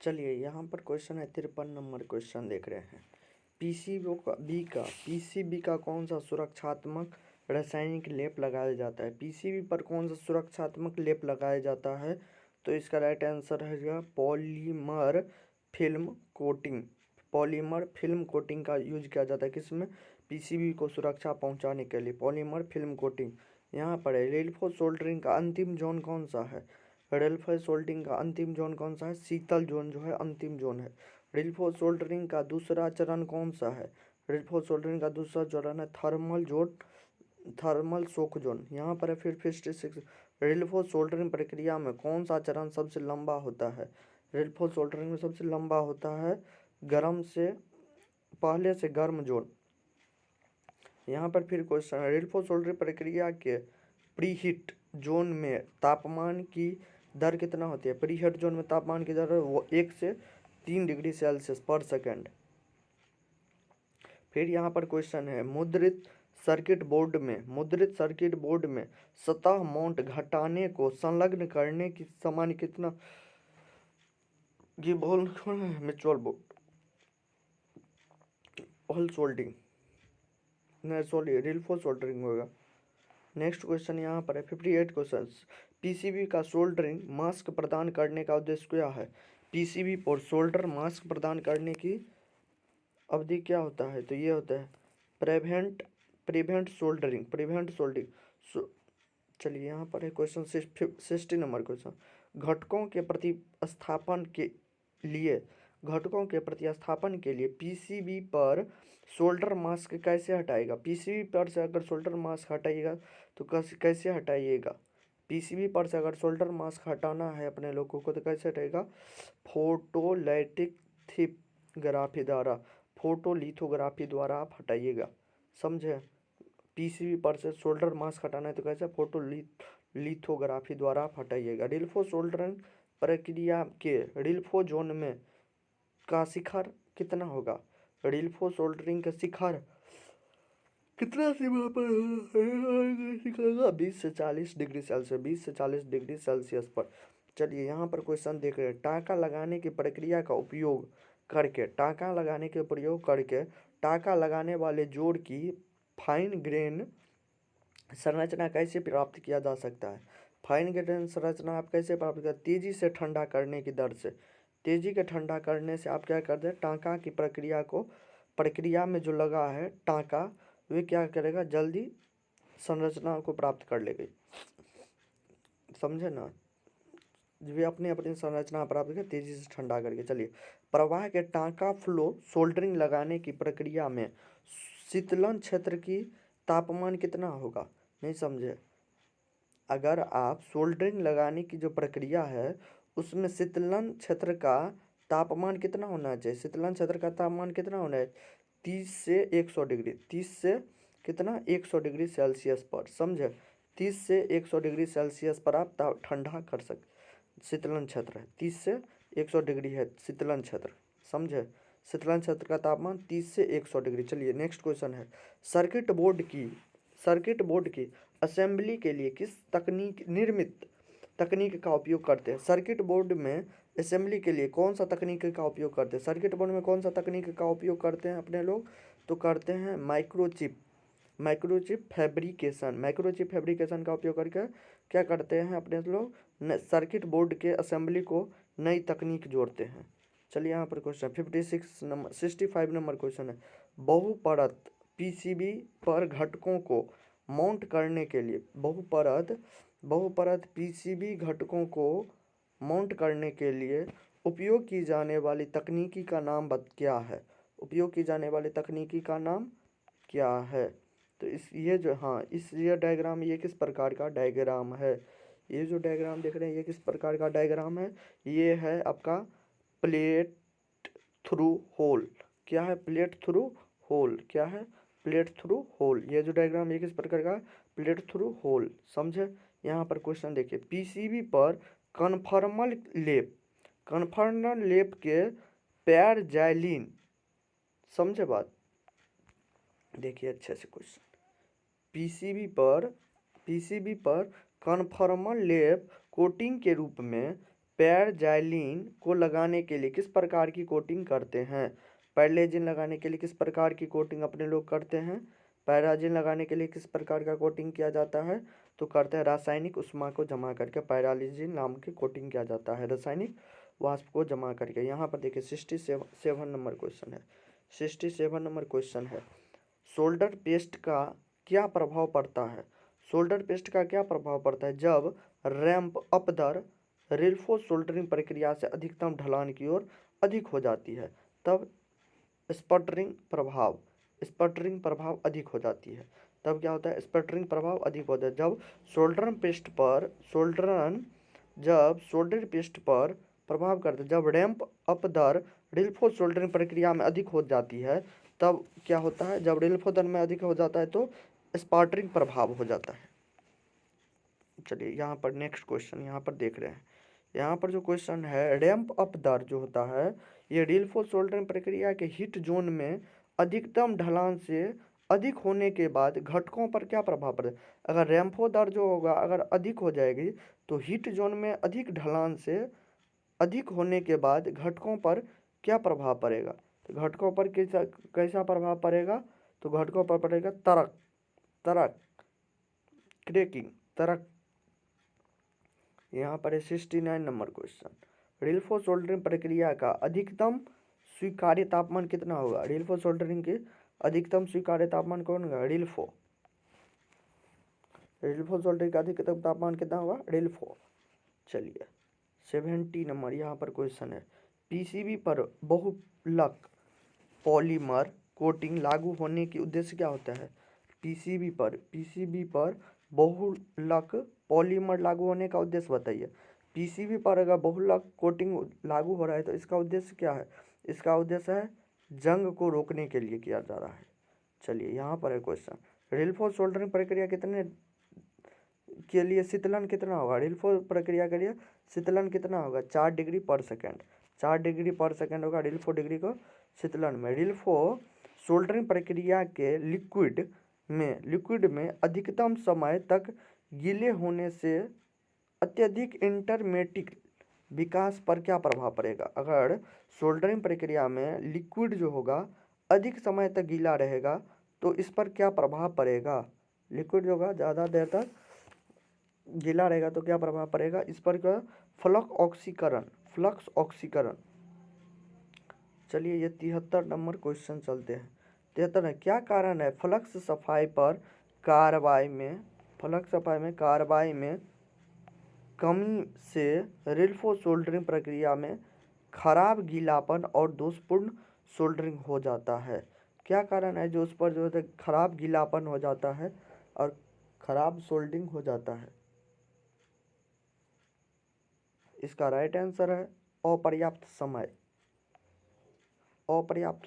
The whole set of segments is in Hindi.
चलिए यहाँ पर क्वेश्चन है 53 नंबर क्वेश्चन देख रहे हैं। पीसीबी का कौन सा सुरक्षात्मक रासायनिक लेप लगाया जाता है। पीसीबी पर कौन सा सुरक्षात्मक लेप लगाया जाता है, तो इसका राइट आंसर है polymer film coating. Polymer film coating का यूज किया जाता है किसमें, पीसीबी को सुरक्षा पहुंचाने के लिए पॉलीमर फिल्म कोटिंग। यहाँ पर है रेलफो सोल्डरिंग का अंतिम जोन कौन सा है। रेलफो सोल्डरिंग का अंतिम जोन कौन सा है, शीतल जोन जो है अंतिम जोन है। रेलफो सोल्डरिंग का दूसरा चरण कौन सा है, रेलफो सोल्डरिंग का दूसरा चरण है थर्मल जोन, थर्मल शोक जोन। यहाँ पर है फिर 56 रेलफो सोल्डरिंग प्रक्रिया में कौन सा चरण सबसे लंबा होता है। रेलफो सोल्डरिंग में सबसे लंबा होता है गर्म से पहले से गर्म जोन। यहाँ पर फिर क्वेश्चन है रेलफो सोल्डरिंग प्रक्रिया के प्रीहीट जोन में तापमान की दर कितना होती है। प्रीहीट जोन में तापमान की दर वो 1 से 3 डिग्री सेल्सियस पर सेकेंड। फिर यहाँ पर क्वेश्चन है मुद्रित सर्किट बोर्ड में सतह माउंट घटाने को संलग्न करने की सामान्य कितना ये बोल म्यूचुअल बोर्ड होल सोल्डिंग नहीं सॉरी रिल्फो सोल्डरिंग होगा। नेक्स्ट क्वेश्चन यहाँ पर है 58 क्वेश्चन। पीसीबी का सोल्डरिंग मास्क प्रदान करने का उद्देश्य क्या है। पीसीबी पर सोल्डर मास्क प्रदान करने की अवधि क्या होता है, तो ये होता है प्रिवेंट सोल्डरिंग। चलिए यहाँ पर है क्वेश्चन 60 नंबर क्वेश्चन। घटकों के प्रतिस्थापन के लिए पीसीबी पर सोल्डर मास्क कैसे हटाएगा। पीसीबी पर से अगर सोल्डर मास्क हटाइएगा तो कैसे हटाइएगा। पीसीबी पर से अगर सोल्डर मास्क हटाना है अपने लोगों को तो कैसे हटाएगा, फोटोलिथोग्राफी द्वारा आप हटाइएगा, समझे। पीसीबी पर से सोल्डर मास्क हटाना है तो कैसे, फोटोलिथोग्राफी द्वारा आप हटाइएगा। रिल्फो सोल्डरिंग प्रक्रिया के रिल्फो जोन में का शिखर कितना होगा। रिल्फो सोल्डरिंग का शिखर कितना सीमा पर होगा, 20 से 40 डिग्री सेल्सियस, 20 से 40 डिग्री सेल्सियस पर। चलिए यहाँ पर क्वेश्चन देख रहे हैं टाँका लगाने की प्रक्रिया का उपयोग करके, टाँका लगाने वाले जोड़ की फाइन ग्रेन संरचना कैसे प्राप्त किया जा सकता है। फाइन ग्रेन संरचना आप कैसे प्राप्त करें, तेजी से ठंडा करने की दर से। तेजी के ठंडा करने से आप क्या करते हैं, टाँका की प्रक्रिया में जो लगा है टाँका वे क्या करेगा, जल्दी संरचना को प्राप्त कर लेगी, समझे ना। वे अपनी अपनी संरचना प्राप्त कर तेजी से ठंडा करके। चलिए प्रवाह के टाँका फ्लो सोल्डरिंग लगाने की प्रक्रिया में शीतलन क्षेत्र की तापमान कितना होगा, नहीं समझे। अगर आप सोल्डरिंग लगाने की जो प्रक्रिया है उसमें शीतलन क्षेत्र का तापमान कितना होना चाहिए, शीतलन क्षेत्र का तापमान कितना होना है 30 से 100 डिग्री, 30 से कितना 100 डिग्री सेल्सियस पर, समझे। 30 से 100 डिग्री सेल्सियस पर आप ठंडा कर सकते, शीतलन क्षेत्र है 30 से 100 डिग्री है शीतलन क्षेत्र, समझे। शीतलन क्षेत्र का तापमान 30 से 100 डिग्री। चलिए नेक्स्ट क्वेश्चन है सर्किट बोर्ड की असेंबली के लिए किस निर्मित तकनीक का उपयोग करते हैं। सर्किट बोर्ड में असेंबली के लिए कौन सा तकनीक का उपयोग करते हैं, सर्किट बोर्ड में कौन सा तकनीक का उपयोग करते हैं अपने लोग, तो करते हैं माइक्रोचिप फैब्रिकेशन का उपयोग करके क्या करते हैं अपने लोग, सर्किट बोर्ड के असेंबली को नई तकनीक जोड़ते हैं। चलिए यहाँ पर क्वेश्चन 65 नंबर क्वेश्चन है। बहुपरत पीसीबी पर घटकों को माउंट करने के लिए बहुपरत पीसीबी घटकों को माउंट करने के लिए उपयोग की जाने वाली तकनीकी का नाम क्या है। उपयोग की जाने वाली तकनीकी का नाम क्या है, तो ये डायग्राम ये किस प्रकार का डायग्राम है। ये जो डायग्राम देख रहे हैं ये किस प्रकार का डायग्राम है, ये है आपका प्लेट थ्रू होल। क्या है, प्लेट थ्रू होल, क्या है, प्लेट थ्रू होल। ये जो डायग्राम ये किस प्रकार का, प्लेट थ्रू होल, समझे। यहाँ पर क्वेश्चन देखिए पीसीबी पर कन्फर्मल लेप के पैर जाइलिन, समझे बात, देखिए अच्छे से क्वेश्चन। पीसीबी पर कन्फर्मल लेप कोटिंग के रूप में पैराज़ाइलिन को लगाने के लिए किस प्रकार की कोटिंग करते हैं? पैराज़ाइलिन लगाने के लिए किस प्रकार की कोटिंग अपने लोग करते हैं? पैराज़ाइलिन लगाने के लिए किस प्रकार का कोटिंग किया जाता है? तो करते हैं रासायनिक उष्मा को जमा करके पैराज़ाइलिन नाम की कोटिंग किया जाता है, रासायनिक वाष्प को जमा करके। यहाँ पर देखिए 67 नंबर क्वेश्चन है। 67 नंबर क्वेश्चन है, सोल्डर पेस्ट का क्या प्रभाव पड़ता है? सोल्डर पेस्ट का क्या प्रभाव पड़ता है? जब रैंप अप दर रिल्फो सोल्डरिंग प्रक्रिया से अधिकतम ढलान की ओर अधिक हो जाती है, तब स्पटरिंग प्रभाव अधिक हो जाती है। तब क्या होता है? स्पटरिंग प्रभाव अधिक होता है। जब सोल्डर पेस्ट पर प्रभाव करते, जब रैंप अप दर रिल्फो सोल्डरिंग प्रक्रिया में अधिक हो जाती है, तब क्या होता है? जब रिल्फो दर में अधिक हो जाता है तो स्पटरिंग प्रभाव हो जाता है। चलिए यहाँ पर नेक्स्ट क्वेश्चन यहाँ पर देख रहे हैं। यहाँ पर जो क्वेश्चन है, रैंप अप दर जो होता है ये रिल्फो सोल्डरिंग प्रक्रिया के हीट जोन में अधिकतम ढलान से अधिक होने के बाद घटकों पर क्या प्रभाव पड़ेगा? अगर रैंपो दर जो होगा अगर अधिक हो जाएगी तो हीट जोन में अधिक ढलान से अधिक होने के बाद घटकों पर क्या प्रभाव पड़ेगा? तो घटकों पर कैसा प्रभाव पड़ेगा? तो घटकों पर पड़ेगा तरक क्रैकिंग तरक। यहाँ पर है 69 नंबर क्वेश्चन, रिल्फो सोल्डरिंग प्रक्रिया का अधिकतम स्वीकार्य तापमान कितना होगा? रिल्फो सोल्डरिंग के अधिकतम स्वीकार्य तापमान कौन होगा? रिल्फो सोल्डरिंग का अधिकतम तापमान कितना होगा? रिल्फो। चलिए 70 नंबर यहाँ पर क्वेश्चन है, पीसीबी पर बहुलक पॉलीमर कोटिंग लागू होने की उद्देश्य क्या होता है? पीसीबी पर बहुलक पॉलीमर लागू होने का उद्देश्य बताइए। पीसीबी पर अगर बहुलक कोटिंग लागू हो रहा है तो इसका उद्देश्य क्या है? इसका उद्देश्य है जंग को रोकने के लिए किया जा रहा है। चलिए यहाँ पर है क्वेश्चन, रिल्फो सोल्डरिंग प्रक्रिया कितने के लिए शीतलन कितना होगा? रिल्फो प्रक्रिया के लिए शीतलन कितना होगा? 4 डिग्री पर सेकेंड। 4 डिग्री पर सेकेंड होगा रिल्फो डिग्री को शीतलन में। रिल्फो सोल्डरिंग प्रक्रिया के लिक्विड में अधिकतम समय तक गीले होने से अत्यधिक इंटरमेटिक विकास पर क्या प्रभाव पड़ेगा? अगर सोल्डरिंग प्रक्रिया में लिक्विड जो होगा अधिक समय तक गीला रहेगा तो इस पर क्या प्रभाव पड़ेगा? लिक्विड जो होगा ज़्यादा देर तक गीला रहेगा तो क्या प्रभाव पड़ेगा? इस पर क्या? फ्लक्स ऑक्सीकरण। चलिए ये 73 नंबर क्वेश्चन चलते हैं। 73 है, क्या कारण है फ्लक्स सफाई कार्रवाई में कमी से रिल्फो सोल्डरिंग प्रक्रिया में खराब गीलापन और दोषपूर्ण सोल्डरिंग हो जाता है? क्या कारण है जो उस पर जो है खराब गीलापन हो जाता है और खराब सोल्डरिंग हो जाता है? इसका राइट आंसर है अपर्याप्त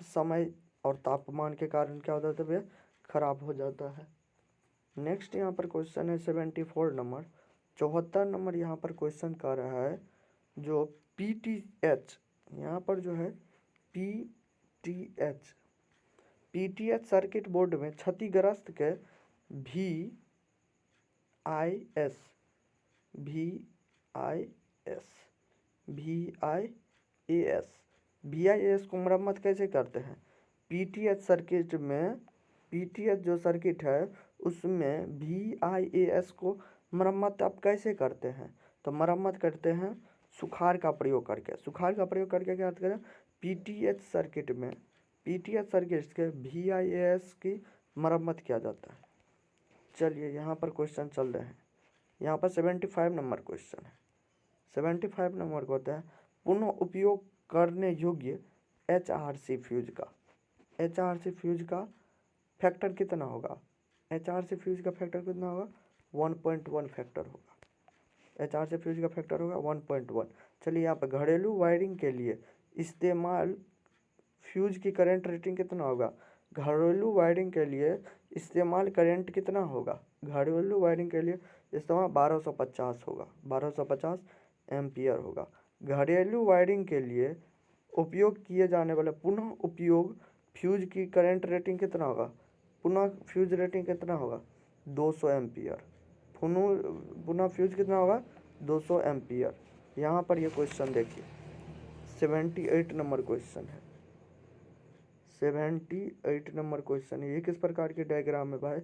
समय और तापमान के कारण क्या हो जाता है भैया? खराब हो जाता है। नेक्स्ट यहाँ पर क्वेश्चन है 74 नंबर, 74 नंबर यहाँ पर क्वेश्चन कर रहा है जो पीटीएच, यहाँ पर जो है पीटीएच सर्किट बोर्ड में क्षतिग्रस्त के VIS को मरम्मत कैसे करते हैं? पीटीएच जो सर्किट है उसमें VIS को मरम्मत आप कैसे करते हैं? तो मरम्मत करते हैं सुखार का प्रयोग करके क्या करें? पीटीएच सर्किट के VIS की मरम्मत किया जाता है। चलिए यहाँ पर क्वेश्चन चल रहे हैं। यहाँ पर 75 नंबर क्वेश्चन है। 75 नंबर को होता है पुनः उपयोग करने योग्य HRC फ्यूज का फैक्टर कितना होगा? HRC फ्यूज का फैक्टर कितना होगा? 1.1 फैक्टर होगा। HRC फ्यूज का फैक्टर होगा 1.1। चलिए यहाँ पर घरेलू वायरिंग के लिए इस्तेमाल फ्यूज की करंट रेटिंग कितना होगा? घरेलू वायरिंग के लिए इस्तेमाल करंट कितना होगा? घरेलू वायरिंग के लिए इस्तेमाल 1250 होगा, 1250 एम्पियर होगा। घरेलू वायरिंग के लिए उपयोग किए जाने वाले पुनः उपयोग फ्यूज की करंट रेटिंग कितना होगा? पुनः फ्यूज रेटिंग कितना होगा? 200 एम्पियर। पुनः फ्यूज कितना होगा? 200 एम्पियर। यहाँ पर ये क्वेश्चन देखिए 78 नंबर क्वेश्चन है, 78 नंबर क्वेश्चन है। ये किस प्रकार की डायग्राम है भाई?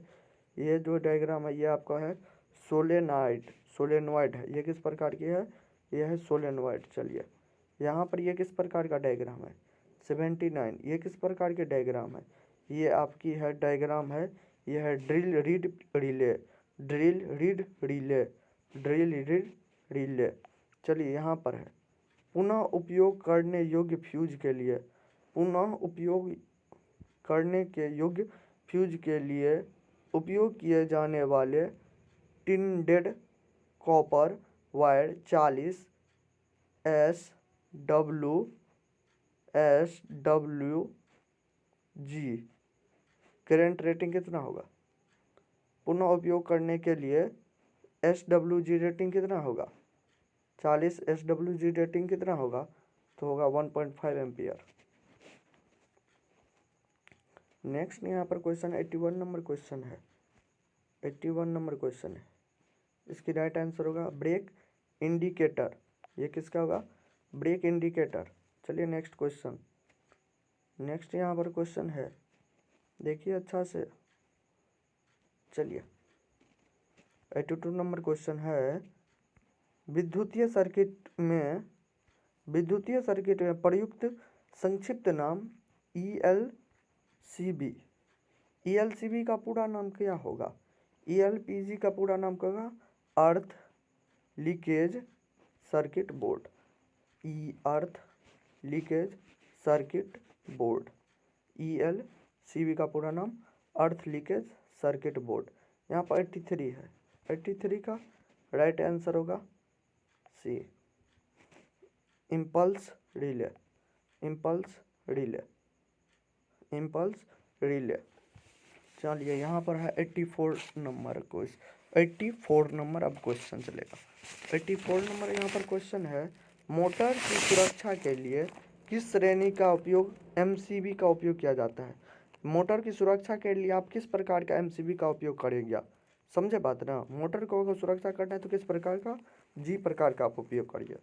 ये जो डायग्राम है ये आपका है सोलेनॉइड है। ये किस प्रकार की है? ये है सोलेनॉइड। चलिए यहाँ पर ये किस प्रकार का डायग्राम है? 79 ये किस प्रकार के डायग्राम है? ये आपकी है डायग्राम है, ये है drill read relay, drill read relay, drill read relay. चलिए यहाँ पर है पुनः उपयोग करने योग्य फ्यूज के लिए, पुनः उपयोग करने के योग्य फ्यूज के लिए उपयोग किए जाने वाले tinned copper wire 40 SWG current rating कितना होगा? पुनः उपयोग करने के लिए SWG रेटिंग कितना होगा? 40 SWG रेटिंग कितना होगा? तो होगा 1.5 एम्पियर। नेक्स्ट यहाँ पर क्वेश्चन 81 नंबर क्वेश्चन है, 81 नंबर क्वेश्चन है। इसकी राइट आंसर होगा ब्रेक इंडिकेटर। ये किसका होगा? Brake indicator. चलिए नेक्स्ट क्वेश्चन, नेक्स्ट यहाँ पर क्वेश्चन है, देखिए अच्छा से। चलिए 82 नंबर क्वेश्चन है, विद्युतीय सर्किट में प्रयुक्त संक्षिप्त नाम ELCB। ELCB का पूरा नाम क्या होगा? ELPG का पूरा नाम क्या होगा? अर्थ लीकेज सर्किट बोर्ड। अर्थ लीकेज सर्किट बोर्ड, ELCB का पूरा नाम अर्थ लीकेज सर्किट बोर्ड। यहाँ पर 83 है, 83 का राइट आंसर होगा C, impulse relay, impulse relay, impulse relay. चलिए यहाँ पर है 84 नंबर क्वेश्चन, 84 नंबर अब क्वेश्चन चलेगा। 84 नंबर यहाँ पर क्वेश्चन है, मोटर की सुरक्षा के लिए किस श्रेणी का उपयोग MCB का उपयोग किया जाता है? मोटर की सुरक्षा के लिए आप किस प्रकार का MCB का उपयोग करेंगे? समझे बात ना? मोटर को अगर सुरक्षा करना है तो किस प्रकार का? G प्रकार का आप उपयोग करिए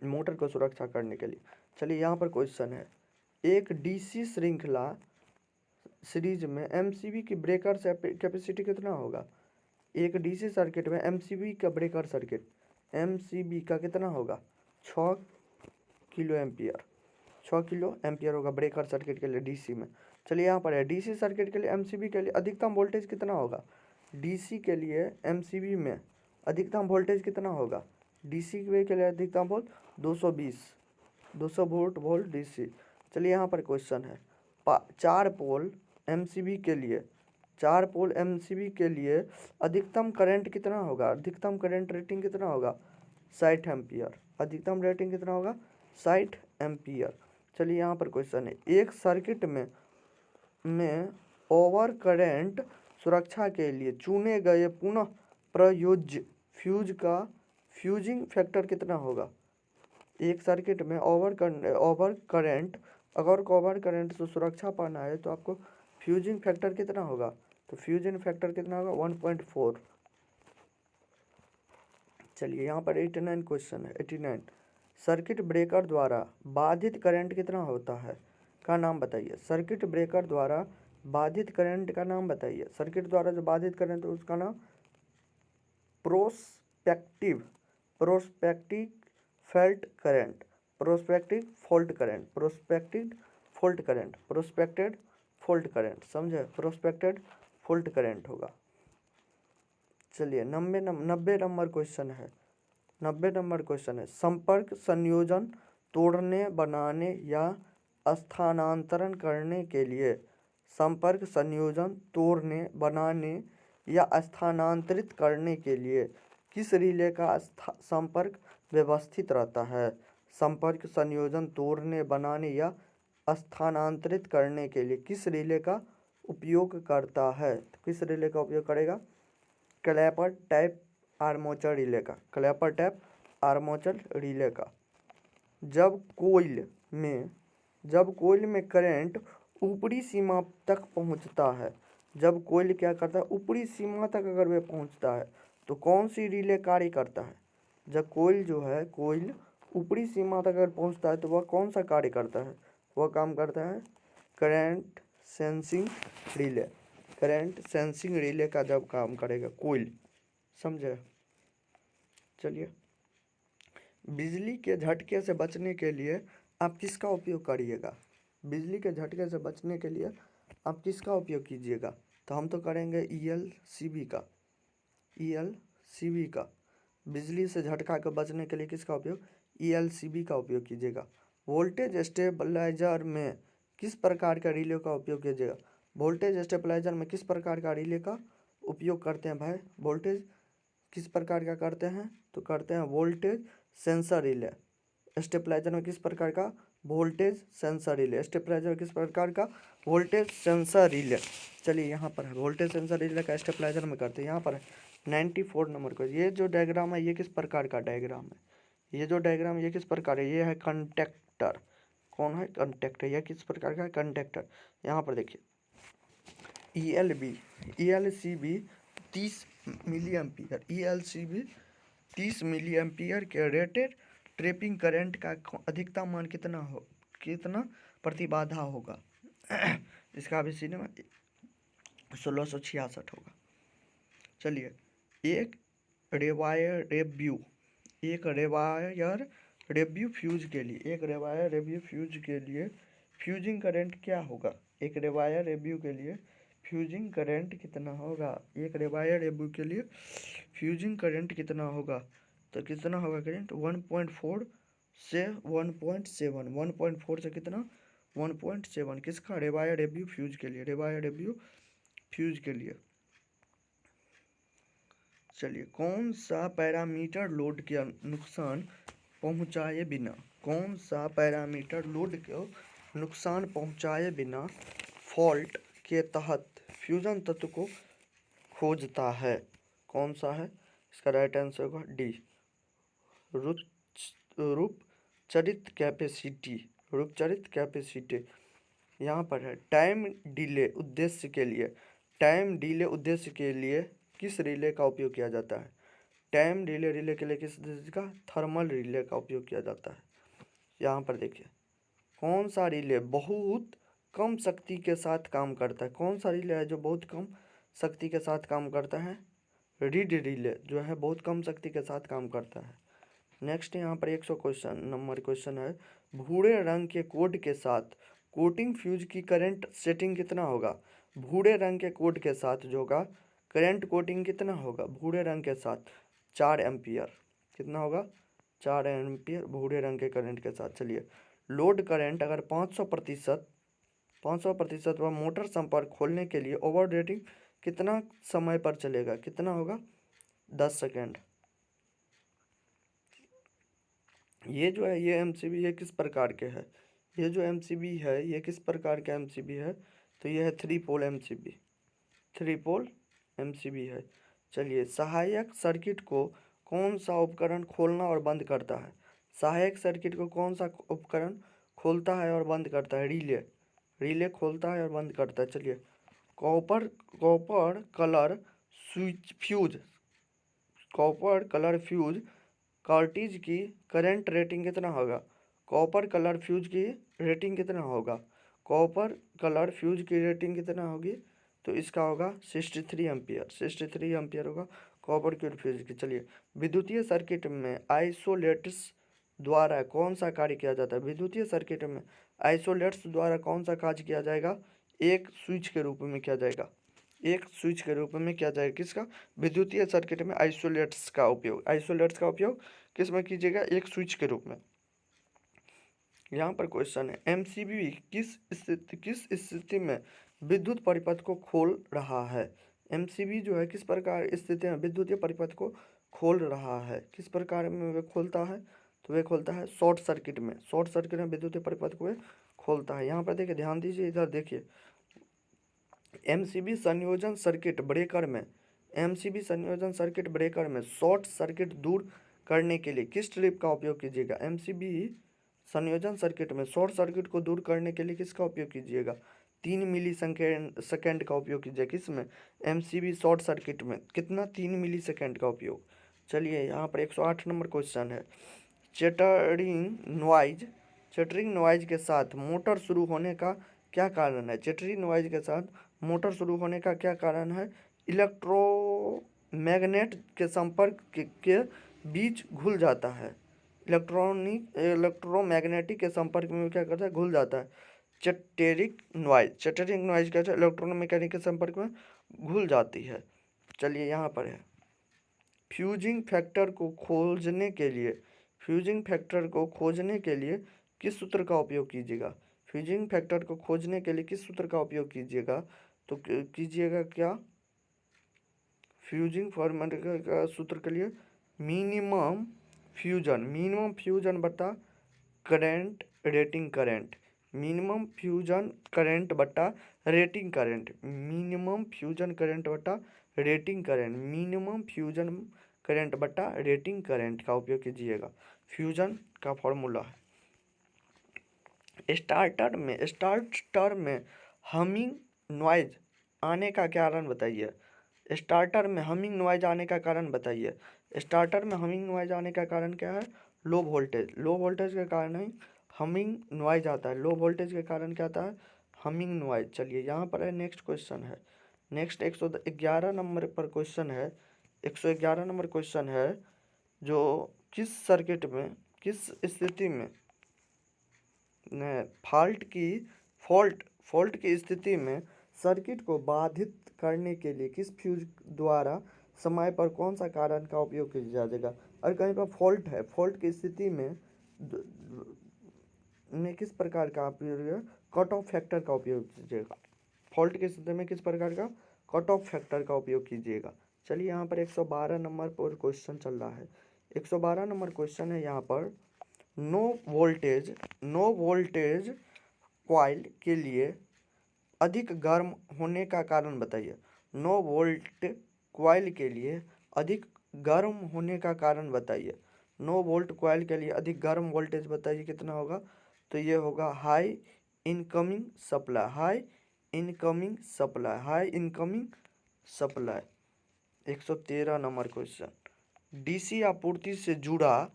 मोटर को सुरक्षा करने के लिए। चलिए यहाँ पर क्वेश्चन है, एक DC श्रृंखला सीरीज में MCB की ब्रेकर कैपेसिटी कितना होगा? एक DC सर्किट में MCB का ब्रेकर सर्किट MCB का कितना होगा? 6 किलो एम्पियर, 6 किलो एम्पियर होगा ब्रेकर सर्किट के लिए DC में। चलिए यहाँ पर है DC सर्किट के लिए MCB के लिए अधिकतम वोल्टेज कितना होगा? DC के लिए MCB में अधिकतम वोल्टेज कितना होगा? DC के लिए अधिकतम वोल्ट 220 वोल्ट DC। चलिए यहाँ पर क्वेश्चन है, 4 पोल MCB के लिए, 4 पोल MCB के लिए अधिकतम करंट कितना होगा? अधिकतम करंट रेटिंग कितना होगा? 60 एम्पियर। अधिकतम रेटिंग कितना होगा? 60 एम्पियर। चलिए यहाँ पर क्वेश्चन है, एक सर्किट में ओवर करंट सुरक्षा के लिए चुने गए पुनः प्रयोज्य फ्यूज का फ्यूजिंग फैक्टर कितना होगा? एक सर्किट में ओवर करंट से सुरक्षा पाना है तो आपको फ्यूजिंग फैक्टर कितना होगा? तो फ्यूजन फैक्टर कितना होगा? 1.4। चलिए यहाँ पर 89 क्वेश्चन है, 89 सर्किट ब्रेकर द्वारा बाधित करंट कितना होता है का नाम बताइए। सर्किट ब्रेकर द्वारा बाधित करंट का नाम बताइए। सर्किट द्वारा जो बाधित करंट है उसका नाम prospective fault current, prospective fault current, prospected fault current, prospected fault current. समझे? प्रोस्पेक्टेड फॉल्ट करंट होगा। चलिए 90 नंबर क्वेश्चन है, 90 नंबर क्वेश्चन है, संपर्क संयोजन तोड़ने बनाने या स्थानांतरण करने के लिए, संपर्क संयोजन तोड़ने बनाने या स्थानांतरित करने के लिए किस रिले का संपर्क व्यवस्थित रहता है? संपर्क संयोजन तोड़ने बनाने या स्थानांतरित करने के लिए किस रिले का उपयोग करता है? तो किस रिले का उपयोग करेगा? क्लैपर टाइप आर्मेचर रिले का, क्लैपर टाइप आर्मेचर रिले का। जब कोइल में करंट ऊपरी सीमा तक पहुंचता है, जब कोइल क्या करता है? ऊपरी सीमा तक अगर वह पहुंचता है तो कौन सी रिले कार्य करता है? जब कोयल जो है, कोयल ऊपरी सीमा तक अगर पहुंचता है तो वह कौन सा कार्य करता है? वह काम करता है current sensing relay. Current sensing relay का जब काम करेगा कोयल, समझे? चलिए, बिजली के झटके से बचने के लिए आप किसका उपयोग करिएगा? बिजली के झटके से बचने के लिए आप किसका उपयोग कीजिएगा? तो हम तो करेंगे ELCB का। ELCB का बिजली से झटका के बचने के लिए किसका उपयोग? ELCB का उपयोग कीजिएगा। वोल्टेज स्टेबलाइजर में किस प्रकार का रिले का उपयोग कीजिएगा? वोल्टेज स्टेबलाइजर में किस प्रकार का रिले का उपयोग करते हैं भाई? वोल्टेज किस प्रकार का करते हैं? तो करते हैं वोल्टेज सेंसर रिले। स्टेबलाइजर में किस प्रकार का? Voltage sensor relay. स्टेबलाइजर में किस प्रकार का? Voltage sensor relay. चलिए, यहाँ पर है वोल्टेज सेंसर रिले का स्टेबलाइजर में करते हैं। यहाँ पर है 94 नंबर को। ये जो डायग्राम है ये किस प्रकार का डायग्राम है? ये जो डायग्राम ये किस प्रकार है? ये है कंडक्टर। कौन है? कंडक्टर। यह किस प्रकार का है? कंडक्टर। यहाँ पर देखिए ELCB 30 milli ampere. ELCB 30 milli ampere के रेटेड ट्रैपिंग करंट का अधिकतम मान कितना प्रतिबाधा होगा? इसका अभिसीन में 1666 होगा। चलिए, एक रेवायर रेव्यू फ्यूज के लिए फ्यूजिंग करंट क्या होगा? एक रेवायर रेव्यू के लिए फ्यूजिंग करंट कितना होगा? एक रेवायर रेव्यू के लिए फ्यूजिंग करंट कितना होगा? तो कितना होगा करंट? 1.4 से 1.7। 1.4 से कितना? 1.7। किसका? रेवायर रेव्यू फ्यूज के लिए। रेवायर रेव्यू फ्यूज के लिए। चलिए, कौन सा पैरामीटर लोड के नुकसान पहुंचाए बिना, कौन सा पैरामीटर लोड को नुकसान पहुंचाए बिना फॉल्ट के तहत फ्यूजन तत्व को खोजता है? कौन सा है? इसका राइट आंसर होगा डी, रूपचरित कैपेसिटी। रूपचरित कैपेसिटी। यहाँ पर है टाइम डिले उद्देश्य के लिए किस रिले का उपयोग किया जाता है? टाइम डिले रिले के लिए किस का? थर्मल रिले का उपयोग किया जाता है। यहाँ पर देखिए, कौन सा रिले बहुत कम शक्ति के साथ काम करता है? कौन सा रिले है जो बहुत कम शक्ति के साथ काम करता है? रीड रिले जो है बहुत कम शक्ति के साथ काम करता है। नेक्स्ट यहाँ पर 100 नंबर क्वेश्चन है, भूरे रंग के कोड के साथ कोटिंग फ्यूज की करंट सेटिंग कितना होगा? भूरे रंग के कोड के साथ जो होगा करंट कोटिंग कितना होगा? भूरे रंग के साथ 4 एम्पियर। कितना होगा? 4 एम्पियर भूरे रंग के करंट के साथ। चलिए, लोड करंट अगर 500% वह मोटर संपर्क खोलने के लिए ओवर रेटिंग कितना समय पर चलेगा? कितना होगा? 10 सेकेंड। ये जो है ये एमसीबी ये किस प्रकार के है? ये जो एमसीबी है ये किस प्रकार का एमसीबी है? तो ये है 3 पोल एमसीबी। 3 पोल एमसीबी है। चलिए, सहायक सर्किट को कौन सा उपकरण खोलना और बंद करता है? सहायक सर्किट को कौन सा उपकरण खोलता है और बंद करता है? रिले खोलता है और बंद करता है। चलिए, कॉपर कलर फ्यूज कार्टिज की करंट रेटिंग कितना होगा? कॉपर कलर फ्यूज की रेटिंग कितना होगा? कॉपर कलर फ्यूज की रेटिंग कितना होगी? तो इसका होगा 63 एम्पियर। 63 एम्पियर होगा कॉपर की फ्यूज की। चलिए, विद्युतीय सर्किट में आइसोलेट्स द्वारा कौन सा कार्य किया जाता है? विद्युतीय सर्किट में आइसोलेट्स द्वारा कौन सा कार्य किया जाएगा? एक स्विच के रूप में किया जाएगा। एक स्विच के रूप में किया जाएगा। किसका? विद्युतीय सर्किट में आइसोलेट्स का उपयोग किस में कीजिएगा? एक स्विच के रूप में। यहाँ पर क्वेश्चन है, एमसीबी किस स्थिति में विद्युत परिपथ को खोल रहा है? एमसीबी जो है किस प्रकार स्थिति में विद्युतीय परिपथ को खोल रहा है? किस प्रकार में वे खोलता है? तो वे खोलता है शॉर्ट सर्किट में। शॉर्ट सर्किट में विद्युतीय परिपथ को वे खोलता है। यहाँ पर देखिए, ध्यान दीजिए, इधर देखिए, एमसीबी संयोजन सर्किट ब्रेकर में शॉर्ट सर्किट दूर करने के लिए किस ट्रिप का उपयोग कीजिएगा? एमसीबी संयोजन सर्किट में शॉर्ट सर्किट को दूर करने के लिए किसका उपयोग कीजिएगा? 3 मिली सेकेंड का उपयोग कीजिएगा। किस में? एमसीबी शॉर्ट सर्किट में। कितना? 3 मिली सेकेंड का उपयोग। चलिए यहाँ पर 108 नंबर क्वेश्चन है। चटरिंग नॉइज के साथ मोटर शुरू होने का क्या कारण है? चटरिंग नॉइज के साथ मोटर शुरू होने का क्या कारण है? इलेक्ट्रोमैग्नेट के संपर्क के बीच घुल जाता है। इलेक्ट्रोमैग्नेटिक के संपर्क में क्या करता है? घुल जाता है। चटरिंग नॉइज क्या है? इलेक्ट्रोमैग्नेटिक के संपर्क में घुल जाती है। चलिए यहाँ पर है, फ्यूजिंग फैक्टर को खोजने के लिए किस सूत्र का उपयोग कीजिएगा? फ्यूजिंग फैक्टर को खोजने के लिए किस सूत्र का उपयोग कीजिएगा? तो कीजिएगा क्या? फ्यूजिंग फॉर्मूला का सूत्र के लिए मिनिमम फ्यूजन बटा current rating current. Minimum fusion current बटा rating current. Minimum fusion current बटा rating current. Minimum fusion current बटा रेटिंग करंट का उपयोग कीजिएगा। फ्यूजन का फॉर्मूला है। स्टार्टर में हमिंग नॉइज आने का कारण बताइए। स्टार्टर में हमिंग नॉइज आने का कारण बताइए। स्टार्टर में हमिंग नॉइज आने का कारण क्या है? लो वोल्टेज के कारण ही हमिंग नॉइज आता है। लो वोल्टेज के कारण क्या आता है? Humming noise. चलिए यहाँ पर है, नेक्स्ट क्वेश्चन है। नेक्स्ट 111 नंबर पर क्वेश्चन है। 111 नंबर क्वेश्चन है, जो किस स्थिति में फॉल्ट की स्थिति में सर्किट को बाधित करने के लिए किस फ्यूज द्वारा समय पर कौन सा कारण का उपयोग किया जाएगा? और कहीं पर फॉल्ट है, फॉल्ट की स्थिति में किस प्रकार का उपयोग? कट ऑफ फैक्टर का उपयोग कीजिएगा। फॉल्ट की स्थिति में किस प्रकार का? कट ऑफ फैक्टर का उपयोग कीजिएगा। चलिए यहाँ पर 112 नंबर पर क्वेश्चन चल रहा है। 112 नंबर क्वेश्चन है यहाँ पर, नो वोल्टेज कॉइल के लिए अधिक गर्म होने का कारण बताइए। नो वोल्ट कॉइल के लिए अधिक गर्म होने का कारण बताइए। नो वोल्ट कॉइल के लिए अधिक गर्म वोल्टेज बताइए कितना होगा? तो ये होगा high incoming supply. 113 number question, DC आपूर्ति से जुड़ा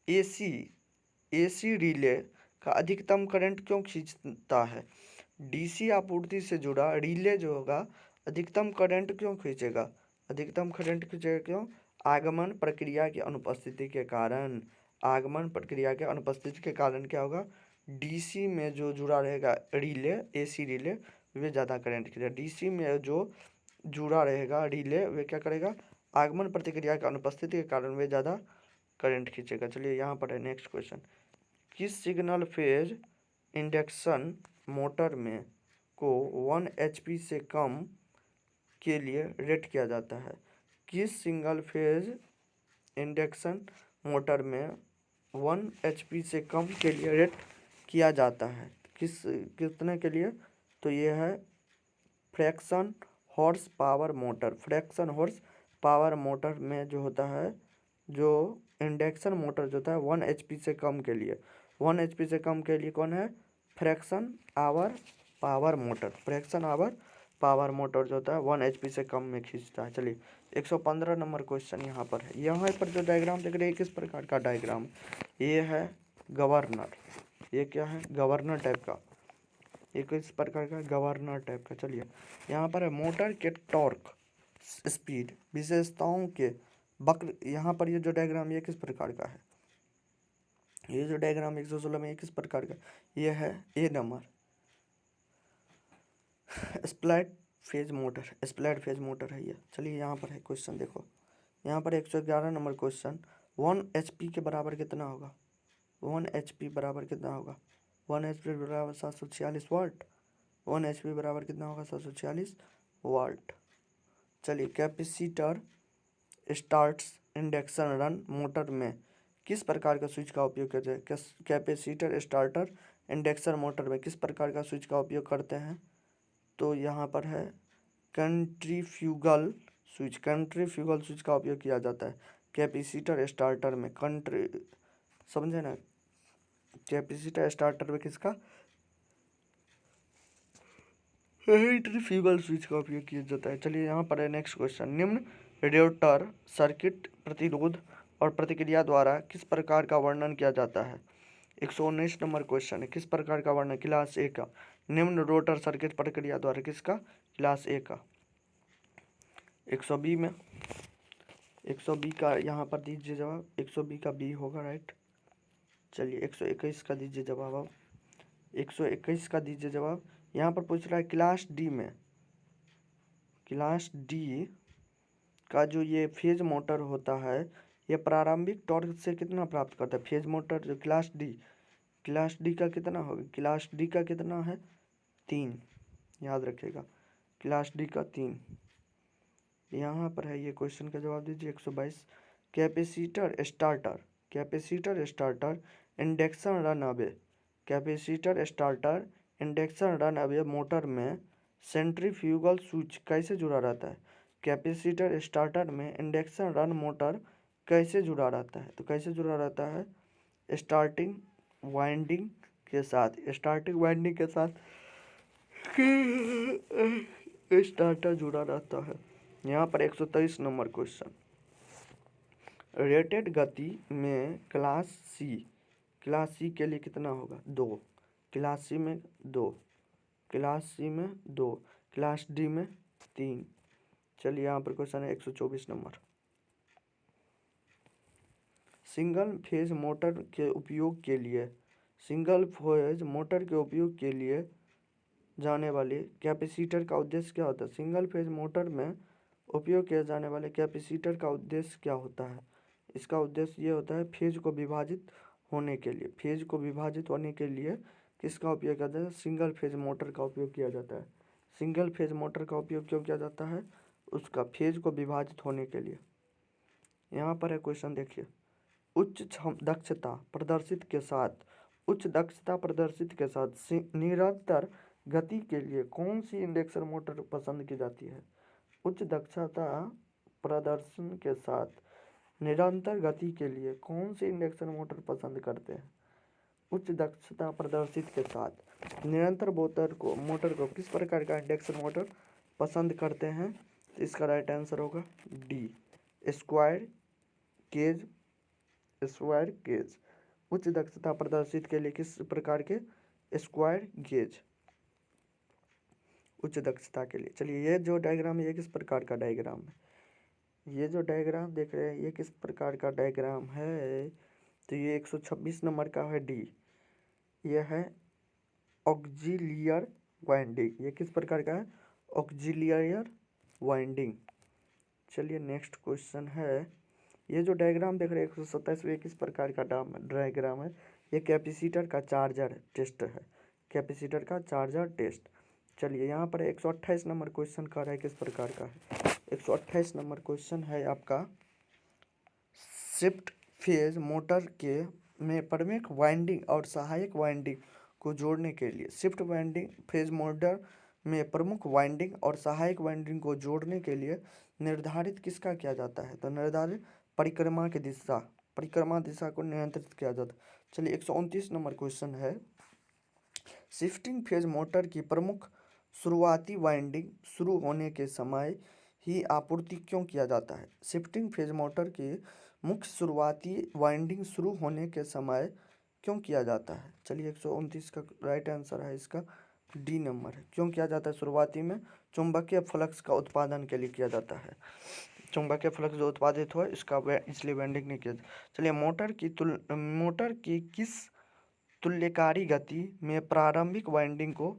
एसी रिले का अधिकतम करंट क्यों खींचता है? डीसी आपूर्ति से जुड़ा रिले जो होगा अधिकतम करंट क्यों खींचेगा? अधिकतम करंट खींचेगा क्यों? आगमन प्रक्रिया की अनुपस्थिति के कारण। आगमन प्रक्रिया के अनुपस्थिति के कारण क्या होगा? डीसी में जो जुड़ा रहेगा रिले, एसी रिले, वे ज़्यादा करंट खींचेगा। डीसी में जो जुड़ा रहेगा रिले, वे क्या करेगा? आगमन प्रतिक्रिया की अनुपस्थिति के कारण वे ज़्यादा करंट खींचेगा। चलिए यहाँ पर है नेक्स्ट क्वेश्चन, किस सिंगल फेज इंडक्शन मोटर में को 1 HP से कम के लिए रेट किया जाता है? किस सिंगल फेज इंडक्शन मोटर में 1 HP से कम के लिए रेट किया जाता है? कितने के लिए? तो ये है fraction horse power motor. Fraction horse power motor में जो होता है, जो इंडक्शन मोटर जो होता है 1 HP से कम के लिए, 1 HP से कम के लिए कौन है? Fraction hour power motor. Fraction hour power motor जो होता है 1 HP से कम में खींचता है। चलिए 115 नंबर क्वेश्चन यहाँ पर है। यहाँ पर जो डायग्राम देख रहे हैं किस प्रकार का डायग्राम? ये है गवर्नर। ये क्या है? गवर्नर टाइप का। ये किस प्रकार का? गवर्नर टाइप का। चलिए यहाँ पर है, मोटर के टॉर्क, स्पीड, विशेषताओं के वक्र। यहाँ पर ये जो डायग्राम ये किस प्रकार का है? ये जो डायग्राम 116 में ये किस प्रकार का? ये है ए नंबर, स्प्लिट फेज मोटर है ये। चलिए यहाँ पर है क्वेश्चन, देखो यहाँ पर 111 नंबर क्वेश्चन, 1 HP के बराबर कितना होगा? 1 HP बराबर कितना होगा? 1 HP बराबर 746 वाट। 1 HP बराबर कितना होगा? 746 वाट। चलिए capacitor starts induction run motor में किस प्रकार का स्विच का उपयोग करते हैं? कैपेसिटर स्टार्टर इंडक्शन मोटर में किस प्रकार का स्विच का उपयोग करते हैं? तो यहाँ पर है कंट्रीफ्यूगल स्विच का उपयोग किया जाता है कैपेसिटर स्टार्टर में। समझे ना? कैपेसिटर स्टार्टर में किसका? सेंट्रीफ्यूगल स्विच का उपयोग किया जाता है। चलिए यहाँ पर है नेक्स्ट क्वेश्चन, निम्न रेडिएटर सर्किट प्रतिरोध और प्रतिक्रिया द्वारा किस प्रकार का वर्णन किया जाता है? 119 नंबर क्वेश्चन है, किस प्रकार का वर्णन? क्लास ए का। निम्न रोटर सर्किट प्रक्रिया द्वारा किसका? क्लास ए का। 120 में 120 का यहाँ पर दीजिए जवाब। 120 का बी होगा, राइट। चलिए 121 का दीजिए जवाब। अब 121 का दीजिए जवाब। यहाँ पर पूछ रहा है क्लास डी में, क्लास डी का जो ये फेज मोटर होता है, ये प्रारंभिक टॉर्क से कितना प्राप्त करता है? फेज मोटर जो क्लास डी का कितना होगा? क्लास डी का कितना है? 3, याद रखिएगा, क्लास डी का 3। यहाँ पर है, ये क्वेश्चन का जवाब दीजिए। 122 capacitor starter induction run away, capacitor starter induction run away motor में सेंट्रीफ्यूगल स्विच कैसे जुड़ा रहता है? कैपेसिटर स्टार्टर में इंडक्शन रन मोटर कैसे जुड़ा रहता है? तो कैसे जुड़ा रहता है? स्टार्टिंग वाइंडिंग के साथ, स्टार्टिंग वाइंडिंग के साथ स्टार्टर जुड़ा रहता है। यहाँ पर 123 नंबर क्वेश्चन, रेटेड गति में क्लास सी के लिए कितना होगा? 2, क्लास सी में 2, क्लास सी में 2, क्लास डी में 3। चलिए यहाँ पर क्वेश्चन है 124 नंबर, सिंगल फेज मोटर के उपयोग के लिए जाने वाले कैपेसिटर का उद्देश्य क्या होता है? सिंगल फेज मोटर में उपयोग किए जाने वाले कैपेसिटर का उद्देश्य क्या होता है? इसका उद्देश्य ये होता है फेज को विभाजित होने के लिए, किसका उपयोग किया जाता है? सिंगल फेज मोटर का उपयोग किया जाता है। सिंगल फेज मोटर का उपयोग क्यों किया जाता है? उसका फेज को विभाजित होने के लिए। यहाँ पर है क्वेश्चन, देखिए, उच्च दक्षता प्रदर्शित के साथ निरंतर गति के लिए कौन सी इंडक्शन मोटर पसंद की जाती है? उच्च दक्षता प्रदर्शन के साथ निरंतर गति के लिए कौन सी इंडक्शन मोटर पसंद करते हैं? उच्च दक्षता प्रदर्शित के साथ निरंतर मोटर को किस प्रकार का इंडक्शन मोटर पसंद करते हैं? इसका राइट आंसर होगा डी, स्क्वायर गेज। उच्च दक्षता प्रदर्शित के लिए किस प्रकार के? स्क्वायर गेज, उच्च दक्षता के लिए। चलिए ये जो डायग्राम है, ये किस प्रकार का डायग्राम है? ये जो डायग्राम देख रहे हैं, ये किस प्रकार का डायग्राम है? तो ये 126 नंबर का है, डी। ये है ऑक्सिलियर वाइंडिंग। ये किस प्रकार का है? ऑक्सिलियर वाइंडिंग। चलिए नेक्स्ट क्वेश्चन है, ये जो डायग्राम देख रहे हैं 127, ये किस प्रकार का डायग्राम है? ये कैपेसिटर का चार्जर टेस्ट है, कैपेसिटर का चार्जर टेस्ट। चलिए यहाँ पर 128 नंबर क्वेश्चन कर रहा है, किस प्रकार का है? 128 नंबर क्वेश्चन है आपका, शिफ्ट फेज मोटर के में प्रमुख वाइंडिंग और सहायक वाइंडिंग को जोड़ने के लिए, शिफ्ट फेज मोटर में प्रमुख वाइंडिंग और सहायक वाइंडिंग को जोड़ने के लिए निर्धारित किसका किया जाता है? तो निर्धारित परिक्रमा दिशा को नियंत्रित किया जाता है। चलिए 129 नंबर क्वेश्चन है, शिफ्टिंग फेज मोटर की प्रमुख शुरुआती वाइंडिंग शुरू होने के समय ही आपूर्ति क्यों किया जाता है? शिफ्टिंग फेज मोटर की मुख्य शुरुआती वाइंडिंग शुरू होने के समय क्यों किया जाता है? चलिए 129 का राइट आंसर है इसका डी नंबर है। क्यों किया जाता है? शुरुआती में चुंबकीय फ्लक्स का उत्पादन के लिए किया जाता है, चुंबकीय फ्लक्स जो उत्पादित हो इसका इसलिए वाइंडिंग नहीं किया। चलिए मोटर की किस तुल्यकारी गति में प्रारंभिक वाइंडिंग को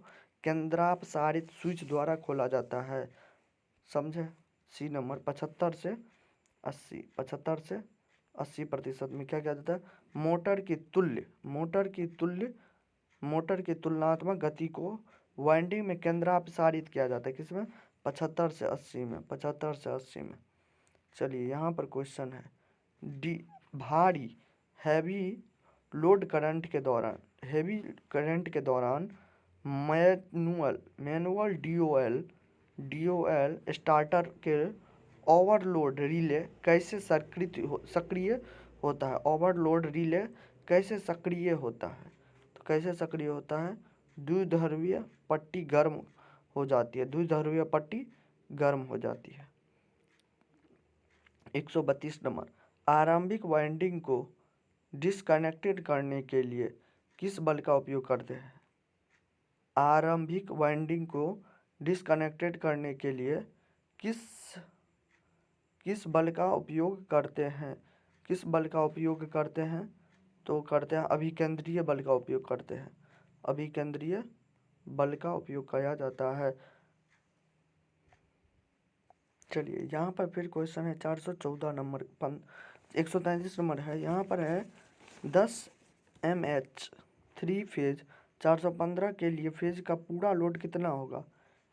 केंद्रापसारित स्विच द्वारा खोला जाता है? समझे? सी नंबर 75 से 80% में क्या किया जाता है? मोटर की तुलनात्मक गति को वाइंडिंग में केंद्रापसारित किया जाता है, किसमें? 75 से 80 में। चलिए यहाँ पर क्वेश्चन है, डी भारी हैवी लोड करंट के दौरान मैनुअल डीओएल स्टार्टर के ओवरलोड रिले कैसे सक्रिय होता है? ओवरलोड रिले कैसे सक्रिय होता है? तो कैसे सक्रिय होता है? द्विध्रुवीय पट्टी गर्म हो जाती है, 132 नंबर, आरंभिक वाइंडिंग को डिस्कनेक्टेड करने के लिए किस बल का उपयोग करते हैं? आरंभिक वाइंडिंग को डिस्कनेक्टेड करने के लिए किस किस बल का उपयोग करते हैं? किस बल का उपयोग करते हैं? तो करते हैं अभिकेंद्रीय बल का उपयोग करते हैं। अभिकेंद्रीय बल का उपयोग किया जाता है। चलिए यहाँ पर फिर क्वेश्चन है 414 नंबर 133 नंबर है। यहाँ पर है 10 mH 3 फेज 415 के लिए फेज का पूरा लोड कितना होगा?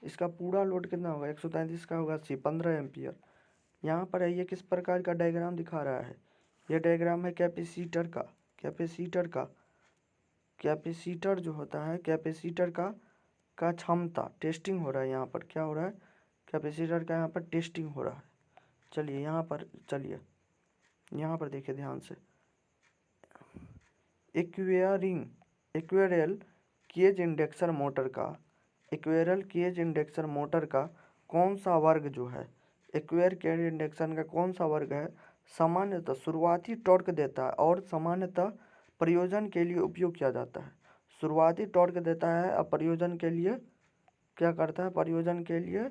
इसका पूरा लोड कितना होगा? 133 का होगा 15 एम्पियर। यहाँ पर है ये किस प्रकार का डायग्राम दिखा रहा है? यह डायग्राम है कैपेसिटर का। कैपेसिटर जो होता है, कैपेसिटर का क्षमता टेस्टिंग हो रहा है। यहाँ पर क्या हो रहा है? कैपेसिटर का यहाँ पर टेस्टिंग हो रहा है। चलिए यहाँ पर देखिए ध्यान से। इक्वेरियल केज इंडक्शन मोटर का कौन सा वर्ग जो है, इक्वेरियल केज इंडक्शन का कौन सा वर्ग है, सामान्यतः शुरुआती टॉर्क देता है और सामान्यतः प्रयोजन के लिए उपयोग किया जाता है। शुरुआती टॉर्क देता है और प्रयोजन के लिए क्या करता है? प्रयोजन के लिए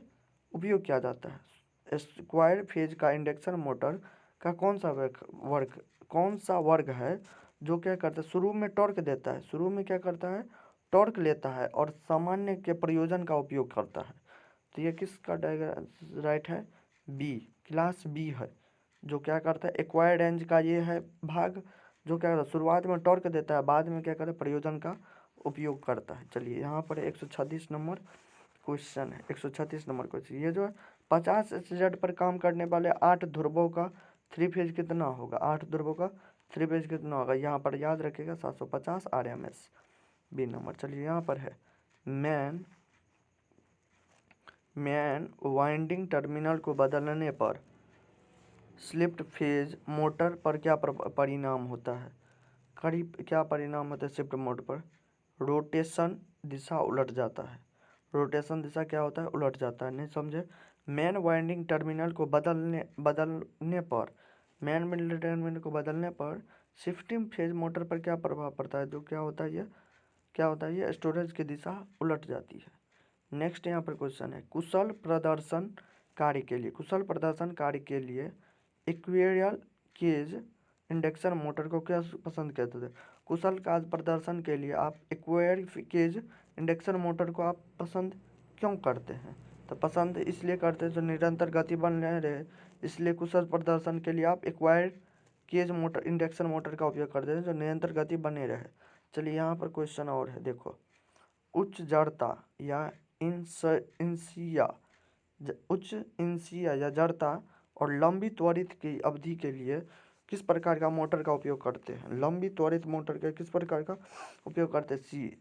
उपयोग किया जाता है। स्क्वायर फेज का इंडक्शन मोटर का कौन सा वर्ग है जो क्या करता है? शुरू में टॉर्क देता है, शुरू में क्या करता है? टॉर्क लेता है और सामान्य के प्रयोजन का उपयोग करता है। तो ये किसका डायग्राम राइट है? बी, क्लास बी है, जो क्या करता है? एक्वायर्ड रेंज का ये है भाग, जो क्या करता है? शुरुआत में टॉर्क देता है, बाद में क्या करता है? प्रयोजन का उपयोग करता है। चलिए यहाँ पर 136 नंबर क्वेश्चन है। 136 नंबर क्वेश्चन ये जो है 50 SZ पर काम करने वाले 8 ध्रुवों का 3 फेज कितना होगा? 8 ध्रुवों का 3 फेज कितना होगा? यहाँ पर याद रखिएगा 750 RMS बी नंबर। चलिए यहाँ पर है मैन वाइंडिंग टर्मिनल को बदलने पर स्लिप्ड फेज मोटर पर क्या परिणाम होता है? क्या परिणाम होता है शिफ्ट मोड पर? रोटेशन दिशा उलट जाता है। रोटेशन दिशा क्या होता है? उलट जाता है। नहीं समझे? मेन वाइंडिंग टर्मिनल को बदलने पर शिफ्टिंग फेज मोटर पर क्या प्रभाव पड़ता है? जो क्या होता है? ये स्टोरेज की दिशा उलट जाती है। नेक्स्ट यहाँ पर क्वेश्चन है कुशल प्रदर्शन कार्य के लिए इक्वेरियल केज इंडक्शन मोटर को क्या पसंद करते थे? कुशल कार्य प्रदर्शन के लिए आप इक्वेरियल केज इंडक्शन मोटर को आप पसंद क्यों करते हैं? तो पसंद इसलिए करते हैं जो निरंतर गति बने रहे, इसलिए कुशल प्रदर्शन के लिए आप acquired cage motor induction motor का उपयोग करते हैं जो निरंतर गति बने रहे। चलिए यहाँ पर क्वेश्चन और है, देखो। उच्च जड़ता या जड़ता और लंबी त्वरित की अवधि के लिए किस प्रकार का मोटर का उपयोग करते हैं? लंबी त्वरित मोटर के किस प्रकार का उपयोग करते हैं? सी,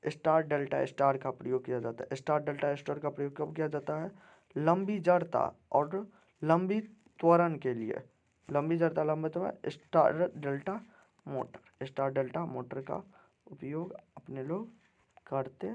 स्टार डेल्टा स्टार का प्रयोग किया जाता है। स्टार डेल्टा स्टार का प्रयोग कब किया जाता है? लंबी जड़ता और लंबी त्वरण के लिए। लंबी जड़ता लंबी त्वरण स्टार डेल्टा मोटर का उपयोग अपने लोग करते